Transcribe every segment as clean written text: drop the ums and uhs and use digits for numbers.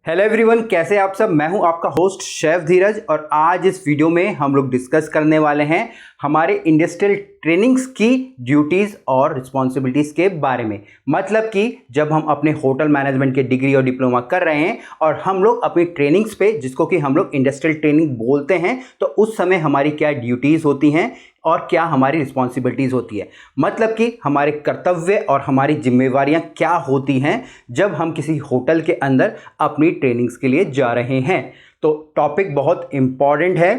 Hello everyone, कैसे आप सब। मैं हूं आपका होस्ट शेफ धीरज और आज इस वीडियो में हम लोग डिस्कस करने वाले हैं हमारे इंडस्ट्रियल ट्रेनिंग्स की ड्यूटीज़ और रिस्पॉन्सिबिलिटीज़ के बारे में। मतलब कि जब हम अपने होटल मैनेजमेंट के डिग्री और डिप्लोमा कर रहे हैं और हम लोग अपनी ट्रेनिंग्स पे, जिसको कि हम लोग इंडस्ट्रियल ट्रेनिंग बोलते हैं, तो उस समय हमारी क्या ड्यूटीज़ होती हैं और क्या हमारी रिस्पॉन्सिबिलिटीज़ होती है। मतलब कि हमारे कर्तव्य और हमारी जिम्मेवारियां क्या होती हैं जब हम किसी होटल के अंदर अपनी ट्रेनिंग्स के लिए जा रहे हैं। तो टॉपिक बहुत इम्पॉर्टेंट है।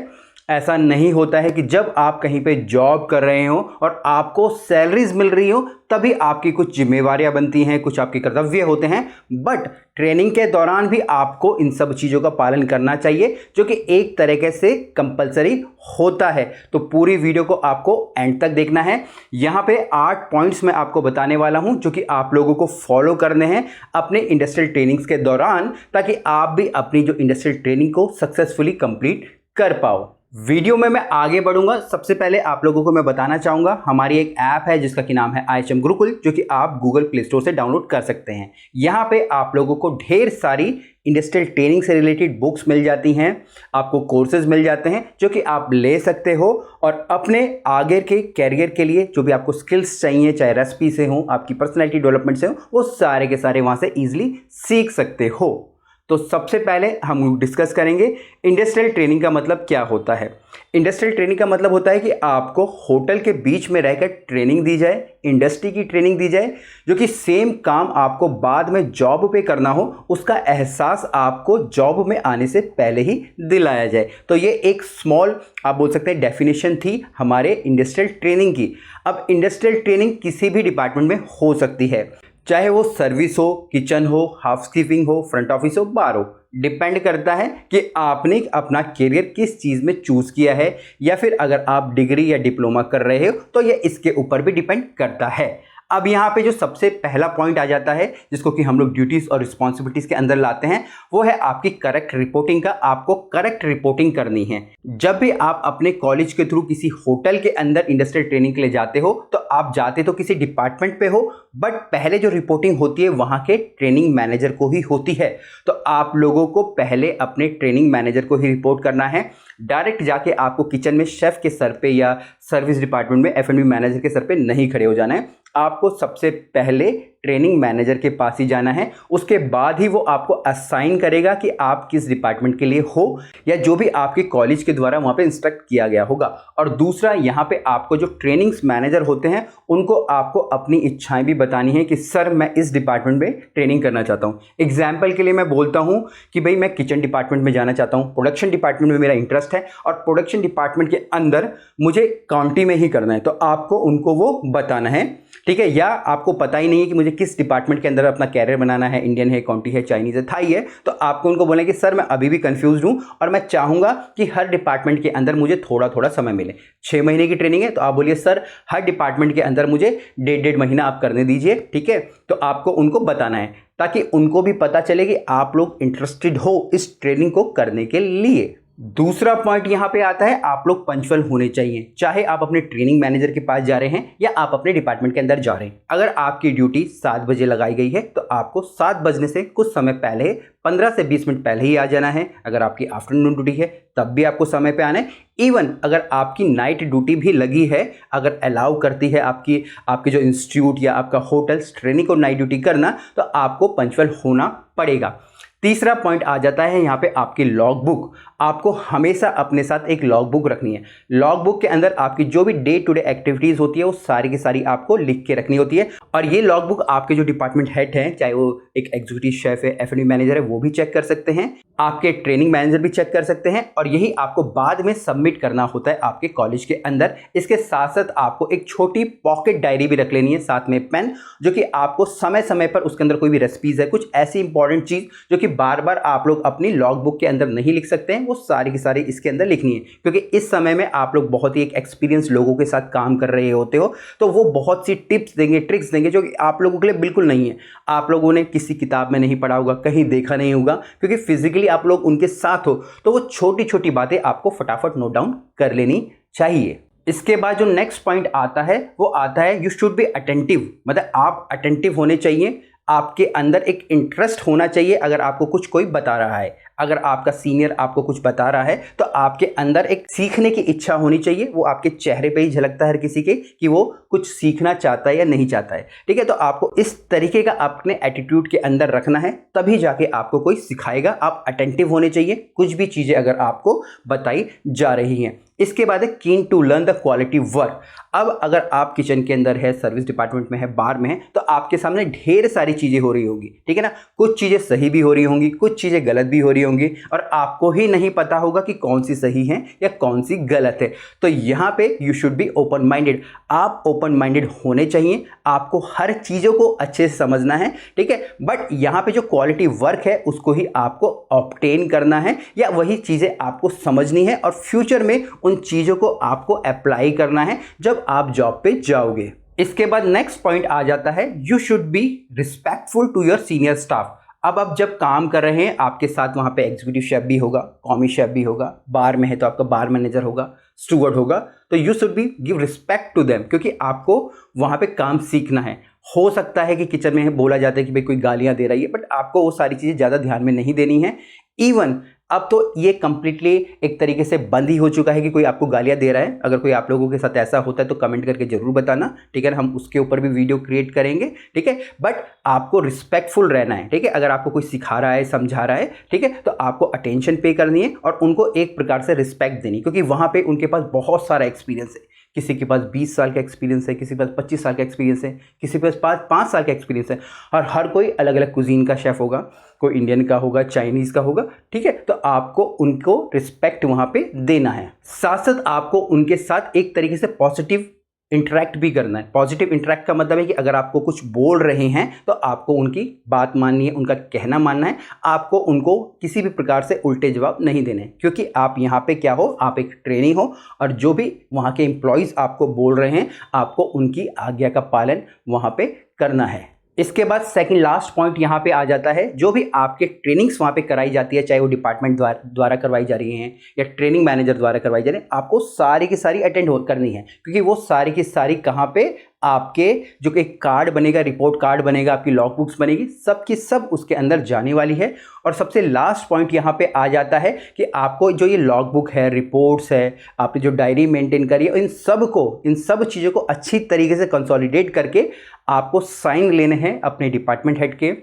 ऐसा नहीं होता है कि जब आप कहीं पे जॉब कर रहे हो और आपको सैलरीज मिल रही हो तभी आपकी कुछ जिम्मेवारियां बनती हैं, कुछ आपके कर्तव्य होते हैं। बट ट्रेनिंग के दौरान भी आपको इन सब चीज़ों का पालन करना चाहिए, जो कि एक तरीके से कंपलसरी होता है। तो पूरी वीडियो को आपको एंड तक देखना है। यहाँ पे 8 पॉइंट्स मैं आपको बताने वाला हूँ जो कि आप लोगों को फॉलो करने हैं अपने इंडस्ट्रियल ट्रेनिंग्स के दौरान, ताकि आप भी अपनी जो इंडस्ट्रियल ट्रेनिंग को सक्सेसफुली कंप्लीट कर पाओ। वीडियो में मैं आगे बढ़ूंगा, सबसे पहले आप लोगों को मैं बताना चाहूंगा हमारी एक ऐप है जिसका कि नाम है IHM गुरुकुल, जो कि आप गूगल प्ले स्टोर से डाउनलोड कर सकते हैं। यहाँ पे आप लोगों को ढेर सारी इंडस्ट्रियल ट्रेनिंग से रिलेटेड बुक्स मिल जाती हैं, आपको कोर्सेज मिल जाते हैं जो कि आप ले सकते हो और अपने आगे के कैरियर के लिए जो भी आपको स्किल्स चाहिए, चाहे रेसिपी से हो, आपकी पर्सनैलिटी डेवलपमेंट से हो, वो सारे के सारे वहाँ से ईजिली सीख सकते हो। तो सबसे पहले हम डिस्कस करेंगे इंडस्ट्रियल ट्रेनिंग का मतलब क्या होता है। इंडस्ट्रियल ट्रेनिंग का मतलब होता है कि आपको होटल के बीच में रहकर ट्रेनिंग दी जाए, इंडस्ट्री की ट्रेनिंग दी जाए, जो कि सेम काम आपको बाद में जॉब पे करना हो उसका एहसास आपको जॉब में आने से पहले ही दिलाया जाए। तो ये एक स्मॉल आप बोल सकते हैं डेफिनेशन थी हमारे इंडस्ट्रियल ट्रेनिंग की। अब इंडस्ट्रियल ट्रेनिंग किसी भी डिपार्टमेंट में हो सकती है, चाहे वो सर्विस हो, किचन हो, हाउसकीपिंग हो, फ्रंट ऑफिस हो, बार हो। डिपेंड करता है कि आपने अपना करियर किस चीज़ में चूज़ किया है, या फिर अगर आप डिग्री या डिप्लोमा कर रहे हो तो ये इसके ऊपर भी डिपेंड करता है। अब यहाँ पे जो सबसे पहला पॉइंट आ जाता है जिसको कि हम लोग ड्यूटीज़ और रिस्पॉन्सिबिलिटीज़ के अंदर लाते हैं, वो है आपकी करेक्ट रिपोर्टिंग का। आपको करेक्ट रिपोर्टिंग करनी है। जब भी आप अपने कॉलेज के थ्रू किसी होटल के अंदर इंडस्ट्रियल ट्रेनिंग के लिए जाते हो तो आप जाते तो किसी डिपार्टमेंट पे हो, बट पहले जो रिपोर्टिंग होती है वहाँ के ट्रेनिंग मैनेजर को ही होती है। तो आप लोगों को पहले अपने ट्रेनिंग मैनेजर को ही रिपोर्ट करना है। डायरेक्ट जाके आपको किचन में शेफ के सर पे या सर्विस डिपार्टमेंट में F&B मैनेजर के सर पे नहीं खड़े हो जाना है। आपको सबसे पहले ट्रेनिंग मैनेजर के पास ही जाना है। उसके बाद ही वो आपको असाइन करेगा कि आप किस डिपार्टमेंट के लिए हो, या जो भी आपके कॉलेज के द्वारा वहाँ पे इंस्ट्रक्ट किया गया होगा। और दूसरा, यहाँ पे आपको जो ट्रेनिंग्स मैनेजर होते हैं उनको आपको अपनी इच्छाएं भी बतानी है कि सर मैं इस डिपार्टमेंट में ट्रेनिंग करना चाहता हूँ। एग्जाम्पल के लिए मैं बोलता हूँ कि भाई मैं किचन डिपार्टमेंट में जाना चाहता हूँ, प्रोडक्शन डिपार्टमेंट में मेरा इंटरेस्ट है और प्रोडक्शन डिपार्टमेंट के अंदर मुझे काउंटी में ही करना है। तो आपको उनको वो बताना है, ठीक है। या आपको पता ही नहीं है कि मुझे किस डिपार्टमेंट के अंदर अपना कैरियर बनाना है, इंडियन है, काउंटी है, चाइनीज़ है, थाई है, तो आपको उनको बोलें कि सर मैं अभी भी कंफ्यूज हूँ और मैं चाहूँगा कि हर डिपार्टमेंट के अंदर मुझे थोड़ा थोड़ा समय मिले। 6 महीने की ट्रेनिंग है तो आप बोलिए सर हर डिपार्टमेंट के अंदर मुझे 1.5 महीना आप करने दीजिए, ठीक है। तो आपको उनको बताना है ताकि उनको भी पता चले कि आप लोग इंटरेस्टेड हो इस ट्रेनिंग को करने के लिए। दूसरा पॉइंट यहाँ पे आता है, आप लोग पंक्चुअल होने चाहिए। चाहे आप अपने ट्रेनिंग मैनेजर के पास जा रहे हैं या आप अपने डिपार्टमेंट के अंदर जा रहे हैं। अगर आपकी ड्यूटी 7 बजे लगाई गई है तो आपको 7 बजने से कुछ समय पहले, 15 से 20 मिनट पहले ही आ जाना है। अगर आपकी आफ्टरनून ड्यूटी है तब भी आपको समय पे आना है। इवन अगर आपकी नाइट ड्यूटी भी लगी है, अगर अलाउ करती है आपकी जो इंस्टीट्यूट या आपका होटल ट्रेनिंग को नाइट ड्यूटी करना, तो आपको पंक्चुअल होना पड़ेगा। तीसरा पॉइंट आ जाता है यहाँ पे आपकी लॉग बुक। आपको हमेशा अपने साथ एक लॉग बुक रखनी है। लॉग बुक के अंदर आपकी जो भी डे टू डे एक्टिविटीज़ होती है वो सारी की सारी आपको लिख के रखनी होती है। और ये लॉग बुक आपके जो डिपार्टमेंट हेड हैं, चाहे वो एक एग्जीक्यूटिव शेफ है, F&B मैनेजर है, वो भी चेक कर सकते हैं, आपके ट्रेनिंग मैनेजर भी चेक कर सकते हैं। और यही आपको बाद में सबमिट करना होता है आपके कॉलेज के अंदर। इसके साथ साथ आपको एक छोटी पॉकेट डायरी भी रख लेनी है, साथ में पेन, जो कि आपको समय समय पर उसके अंदर कोई भी रेसिपीज़ है, कुछ ऐसी इंपॉर्टेंट चीज़ जो कि बार बार आप लोग अपनी लॉग बुक के अंदर नहीं लिख सकते हैं, वो सारी की सारी इसके अंदर लिखनी है। क्योंकि इस समय में आप लोग बहुत ही एक एक्सपीरियंस लोगों के साथ काम कर रहे होते हो, तो वो बहुत सी टिप्स देंगे, ट्रिक्स देंगे जो कि आप लोगों के लिए बिल्कुल नहीं है। आप लोगों ने किसी किताब में नहीं पढ़ा होगा, कहीं देखा नहीं होगा, क्योंकि फिजिकली आप लोग उनके साथ हो, तो वो छोटी छोटी बातें आपको फटाफट नोट डाउन कर लेनी चाहिए। इसके बाद जो नेक्स्ट पॉइंट आता है वो आता है यू शुड बी अटेंटिव। मतलब आप अटेंटिव होने चाहिए। आपके अंदर एक इंटरेस्ट होना चाहिए। अगर आपको कुछ कोई बता रहा है, अगर आपका सीनियर आपको कुछ बता रहा है, तो आपके अंदर एक सीखने की इच्छा होनी चाहिए। वो आपके चेहरे पे ही झलकता है हर किसी के कि वो कुछ सीखना चाहता है या नहीं चाहता है। ठीक है, तो आपको इस तरीके का अपने एटीट्यूड के अंदर रखना है, तभी जाके आपको कोई सिखाएगा। आप अटेंटिव होने चाहिए कुछ भी चीज़ें अगर आपको बताई जा रही हैं। इसके बाद है keen to learn the quality work. अब अगर आप किचन के अंदर है, सर्विस डिपार्टमेंट में है, बार में है, तो आपके सामने ढेर सारी चीज़ें हो रही होगी। ठीक है ना, कुछ चीज़ें सही भी हो रही होंगी, कुछ चीज़ें गलत भी हो रही होंगी, और आपको ही नहीं पता होगा कि कौन सी सही है या कौन सी गलत है। तो यहाँ पे you should be open minded. आप ओपन माइंडेड होने चाहिए, आपको हर चीज़ों को अच्छे से समझना है। ठीक है, बट यहाँ पे जो क्वालिटी वर्क है उसको ही आपको ऑब्टेन करना है, या वही चीज़ें आपको समझनी है और फ्यूचर में उन चीज़ों को आपको अप्लाई करना है जब आप जॉब पे जाओगे। इसके बाद नेक्स्ट पॉइंट आ जाता है, you should be respectful to your senior staff. अब आप जब काम कर रहे हैं, आपके साथ वहाँ पे एग्जीक्यूटिव शेफ भी होगा, कॉमी शेफ भी होगा, बार में है तो आपका बार मैनेजर होगा, स्टूवर्ड होगा, तो you should be give respect to them, क्योंकि आपको वहाँ पे काम सीखना है। हो सकता है कि किचन में बोला जाता है कि भाई कोई गालियाँ दे रही है, बट आपको वो सारी चीज़ें ज़्यादा ध्यान में नहीं देनी है। इवन अब तो ये कंप्लीटली एक तरीके से बंद ही हो चुका है कि कोई आपको गालियां दे रहा है। अगर कोई आप लोगों के साथ ऐसा होता है तो कमेंट करके जरूर बताना। ठीक है, हम उसके ऊपर भी वीडियो क्रिएट करेंगे। ठीक है, बट आपको रिस्पेक्टफुल रहना है। ठीक है, अगर आपको कोई सिखा रहा है, समझा रहा है, ठीक है, तो आपको अटेंशन पे करनी है और उनको एक प्रकार से रिस्पेक्ट देनी, क्योंकि वहाँ पे उनके पास बहुत सारा एक्सपीरियंस है। किसी के पास 20 साल का एक्सपीरियंस है, किसी के पास 25 साल का एक्सपीरियंस है, किसी के पास 5 साल का एक्सपीरियंस है, और हर कोई अलग अलग कुजीन का शेफ़ होगा, कोई इंडियन का होगा, चाइनीज़ का होगा। ठीक है, तो आपको उनको रिस्पेक्ट वहाँ पे देना है। साथ साथ आपको उनके साथ एक तरीके से पॉजिटिव इंटरेक्ट भी करना है। पॉजिटिव इंटरेक्ट का मतलब है कि अगर आपको कुछ बोल रहे हैं तो आपको उनकी बात माननी है, उनका कहना मानना है। आपको उनको किसी भी प्रकार से उल्टे जवाब नहीं देने, क्योंकि आप यहाँ पे क्या हो, आप एक ट्रेनी हो, और जो भी वहाँ के एम्प्लॉयज़ आपको बोल रहे हैं, आपको उनकी आज्ञा का पालन वहाँ पे करना है। इसके बाद सेकंड लास्ट पॉइंट यहाँ पे आ जाता है, जो भी आपके ट्रेनिंग्स वहाँ पे कराई जाती है, चाहे वो डिपार्टमेंट द्वारा करवाई जा रही हैं या ट्रेनिंग मैनेजर द्वारा करवाई जा रही है, आपको सारी की सारी अटेंड करनी है, क्योंकि वो सारी की सारी कहाँ पे आपके जो एक कार्ड बनेगा, रिपोर्ट कार्ड बनेगा, आपकी लॉग बुक्स बनेगी, सब की सब उसके अंदर जाने वाली है। और सबसे लास्ट पॉइंट यहाँ पे आ जाता है कि आपको जो ये लॉग बुक है, रिपोर्ट्स है, आपने जो डायरी मेंटेन करी है, इन सब चीज़ों को अच्छी तरीके से कंसोलिडेट करके आपको साइन लेने हैं अपने डिपार्टमेंट हेड के,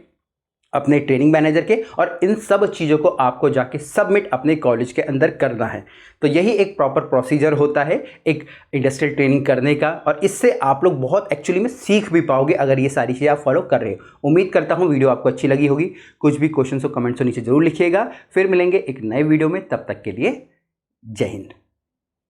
अपने ट्रेनिंग मैनेजर के, और इन सब चीज़ों को आपको जाके सबमिट अपने कॉलेज के अंदर करना है। तो यही एक प्रॉपर प्रोसीजर होता है एक इंडस्ट्रियल ट्रेनिंग करने का, और इससे आप लोग बहुत एक्चुअली में सीख भी पाओगे अगर ये सारी चीज़ें आप फॉलो कर रहे हो। उम्मीद करता हूँ वीडियो आपको अच्छी लगी होगी। कुछ भी क्वेश्चन हो कमेंट्स नीचे जरूर लिखिएगा। फिर मिलेंगे एक नए वीडियो में, तब तक के लिए जय हिंद।